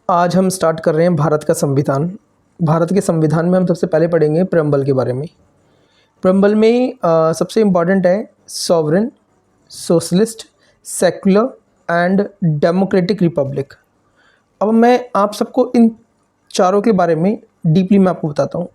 आज हम स्टार्ट कर रहे हैं भारत का संविधान। भारत के संविधान में हम सबसे पहले पढ़ेंगे प्रेम्बल के बारे में। प्रेम्बल में सबसे इम्पॉर्टेंट है sovereign, socialist, secular and democratic Republic. अब मैं आप सबको इन चारों के बारे में डीपली मैं आपको बताता हूँ।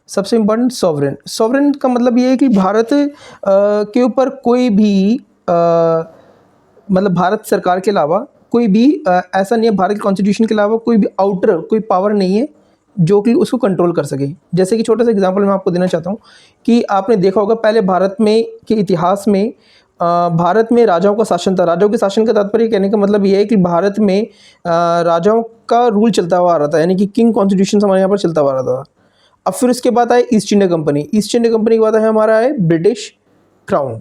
सबसे इम्पॉर्टेंट सॉवरेन। सॉवरेन का मतलब ये है कि भारत के ऊपर कोई भी मतलब भारत सरकार के अलावा कोई भी ऐसा नहीं है, भारत के कॉन्स्टिट्यूशन के अलावा कोई भी आउटर कोई पावर नहीं है जो कि उसको कंट्रोल कर सके। जैसे कि छोटा सा एग्जांपल मैं आपको देना चाहता हूँ कि आपने देखा होगा पहले भारत में के इतिहास में भारत में राजाओं का शासन था। राजाओं के शासन का तात्पर्य कहने का मतलब ये है कि भारत में राजाओं का रूल चलता हुआ आ रहा था, यानी कि किंग कॉन्स्टिट्यूशन हमारे यहाँ पर चलता हुआ आ रहा था। अब फिर उसके बाद आए east India company. East India company के बाद है हमारा है ब्रिटिश क्राउन,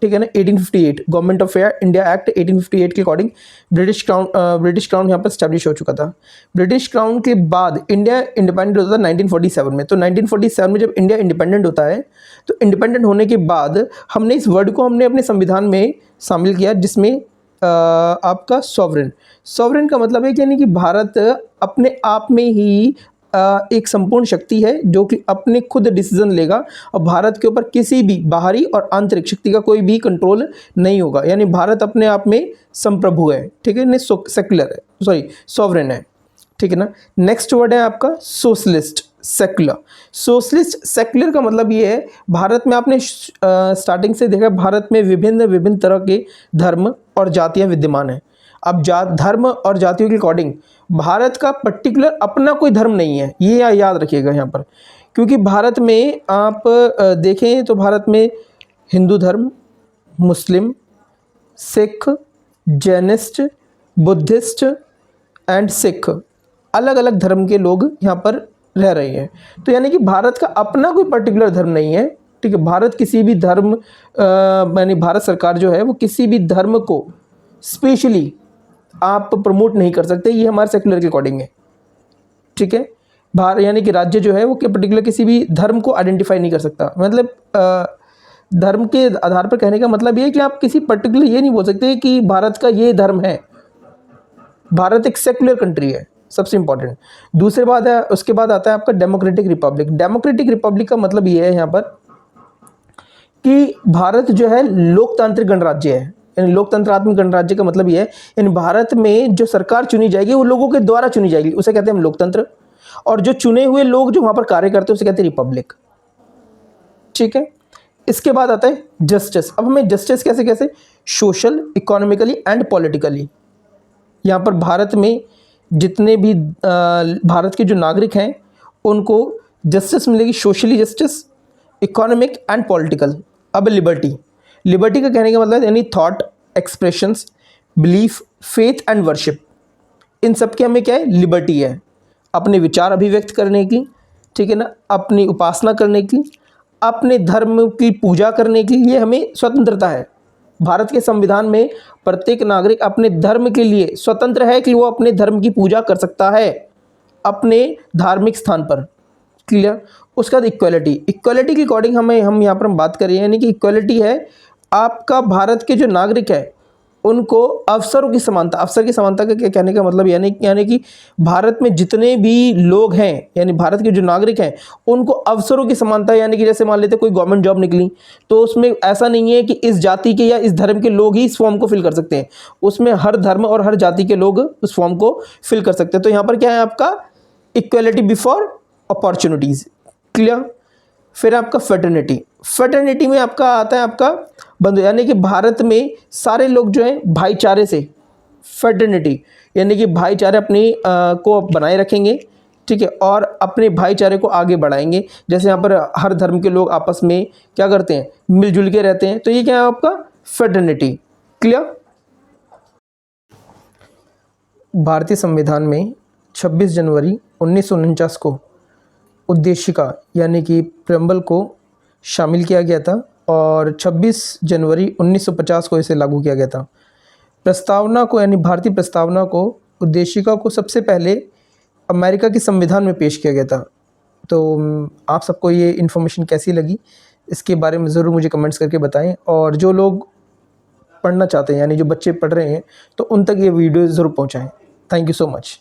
ठीक है ना। 1858 गवर्नमेंट ऑफ इंडिया एक्ट 1858 के अकॉर्डिंग ब्रिटिश क्राउन यहाँ पर स्टैब्लिश हो चुका था। ब्रिटिश क्राउन के बाद इंडिया इंडिपेंडेंट होता था 1947 में। तो 1947 में जब इंडिया इंडिपेंडेंट होता है तो इंडिपेंडेंट होने के बाद हमने इस वर्ड को हमने अपने संविधान में शामिल किया, जिसमें आपका सॉवरेन। सॉवरेन का मतलब है कि यानी कि भारत अपने आप में ही एक संपूर्ण शक्ति है जो कि अपने खुद डिसीजन लेगा और भारत के ऊपर किसी भी बाहरी और आंतरिक शक्ति का कोई भी कंट्रोल नहीं होगा। यानी भारत अपने आप में संप्रभु है, ठीक है, नहीं सेक्युलर है, सॉरी सॉवरेन है, ठीक है ना। नेक्स्ट वर्ड है आपका सोशलिस्ट, सेक्युलर। सोशलिस्ट सेक्युलर का मतलब ये है भारत में आपने स्टार्टिंग से देखा भारत में विभिन्न तरह के धर्म और जातियाँ विद्यमान हैं। अब धर्म और जातियों के अकॉर्डिंग भारत का पर्टिकुलर अपना कोई धर्म नहीं है, ये याद रखिएगा यहाँ पर। क्योंकि भारत में आप देखें तो भारत में हिंदू धर्म, मुस्लिम, Sikh, Jainist, Buddhist and Sikh, अलग अलग धर्म के लोग यहाँ पर रह रहे हैं। तो यानी कि भारत का अपना कोई पर्टिकुलर धर्म नहीं है, ठीक है। भारत किसी भी धर्म यानी भारत सरकार जो है वो किसी भी धर्म को स्पेशली आप प्रमोट नहीं कर सकते, ये हमारे सेक्युलर के अकॉर्डिंग है, ठीक है। भारत यानी कि राज्य जो है वो पर्टिकुलर किसी भी धर्म को आइडेंटिफाई नहीं कर सकता। मतलब धर्म के आधार पर कहने का मतलब ये है कि आप किसी पर्टिकुलर ये नहीं बोल सकते कि भारत का ये धर्म है। भारत एक सेक्युलर कंट्री है, सबसे इंपॉर्टेंट। दूसरी बात है, उसके बाद आता है आपका डेमोक्रेटिक रिपब्लिक। डेमोक्रेटिक रिपब्लिक का मतलब ये है यहाँ पर कि भारत जो है लोकतांत्रिक गणराज्य है। यानी लोकतंत्रात्मक गणराज्य का मतलब ये है यानी भारत में जो सरकार चुनी जाएगी वो लोगों के द्वारा चुनी जाएगी, उसे कहते हैं हम लोकतंत्र। और जो चुने हुए लोग जो वहां पर कार्य करते हैं उसे कहते हैं रिपब्लिक, ठीक है। इसके बाद आता है जस्टिस। अब हमें जस्टिस कैसे कैसे, सोशल, इकोनॉमिकली एंड पॉलिटिकली। यहाँ पर भारत में जितने भी भारत के जो नागरिक हैं उनको जस्टिस मिलेगी, socially justice, economic and political. अब लिबर्टी। लिबर्टी का कहने का मतलब यानी thought, expressions, belief, faith and worship, इन सब के हमें क्या है, लिबर्टी है। अपने विचार अभिव्यक्त करने की, ठीक है ना, अपनी उपासना करने की, अपने धर्म की पूजा करने की, ये हमें स्वतंत्रता है। भारत के संविधान में प्रत्येक नागरिक अपने धर्म के लिए स्वतंत्र है कि वो अपने धर्म की पूजा कर सकता है अपने धार्मिक स्थान पर, क्लियर। उसके बाद इक्वलिटी। इक्वलिटी के अकॉर्डिंग हम यहाँ पर हम बात करें, यानी कि इक्वलिटी है आपका भारत के जो नागरिक है उनको अवसरों की समानता। अवसर की समानता का क्या कहने का मतलब यानी कि भारत में जितने भी लोग हैं यानी भारत के जो नागरिक हैं उनको अवसरों की समानता, यानी कि जैसे मान लेते कोई गवर्नमेंट जॉब निकली तो उसमें ऐसा नहीं है कि इस जाति के या इस धर्म के लोग ही इस फॉर्म को फिल कर सकते हैं, उसमें हर धर्म और हर जाति के लोग उस फॉर्म को फिल कर सकते हैं। तो यहाँ पर क्या है आपका इक्वलिटी बिफोर अपॉर्चुनिटीज़, क्लियर। फिर आपका फेटर्निटी। फेटर्निटी में आपका आता है आपका बंधु, यानी कि भारत में सारे लोग जो हैं भाईचारे से, फेटर्निटी यानी कि भाईचारे अपनी को बनाए रखेंगे, ठीक है, और अपने भाईचारे को आगे बढ़ाएंगे। जैसे यहाँ पर हर धर्म के लोग आपस में क्या करते हैं, मिलजुल के रहते हैं। तो ये क्या है आपका फेटर्निटी, क्लियर। भारतीय संविधान में 26 जनवरी 1949 को उद्देशिका यानी कि प्रेम्बल को शामिल किया गया था और 26 जनवरी 1950 को इसे लागू किया गया था। प्रस्तावना को यानी भारतीय प्रस्तावना को, उद्देशिका को सबसे पहले अमेरिका के संविधान में पेश किया गया था। तो आप सबको ये इन्फॉर्मेशन कैसी लगी इसके बारे में ज़रूर मुझे कमेंट्स करके बताएं, और जो लोग पढ़ना चाहते हैं यानी जो बच्चे पढ़ रहे हैं तो उन तक ये वीडियो ज़रूर पहुंचाएं। Thank you so much.